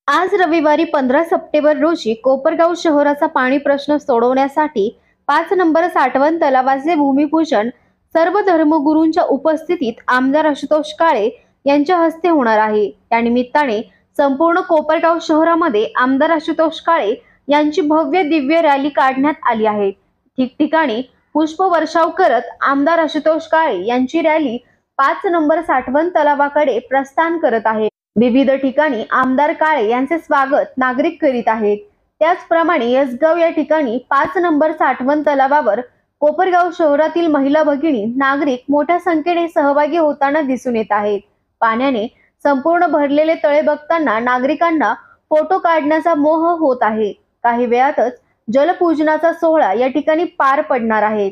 आज रविवारी 15 सप्टेंबर रोजी कोपरगाव शहराचा पाणी प्रश्न सोडवण्यासाठी 5 नंबर साठवण तलावाचे भूमिपूजन सर्व धर्मगुरूंच्या उपस्थितीत आमदार आशुतोष काळे यांच्या हस्ते होणार आहे। त्या निमित्ताने संपूर्ण कोपरगाव शहरामध्ये आमदार आशुतोष काळे यांची भव्य दिव्य रॅली काढण्यात आली आहे। ठिकठिकाणी पुष्पवर्षाव करत आमदार आशुतोष काळे यांची रॅली 5 नंबर साठवण तलावाकडे प्रस्थान करत आहे। विविध ठिकाणी आमदार काळे यांचे स्वागत नागरिक करीत आहेत। त्याचप्रमाणे यसगाव या ठिकाणी 5 नंबर साठवण तलावावर कोपरगाव शहरातील महिला भगिनी नागरिक मोठ्या संख्येने सहभागी होताना दिसून येत आहेत। पाण्याने संपूर्ण भरलेले तळे बघताना नागरिकांना फोटो काढण्याचा मोह होत आहे। काही वेळातच जलपूजनाचा सोहळा या ठिकाणी पार पडणार आहे।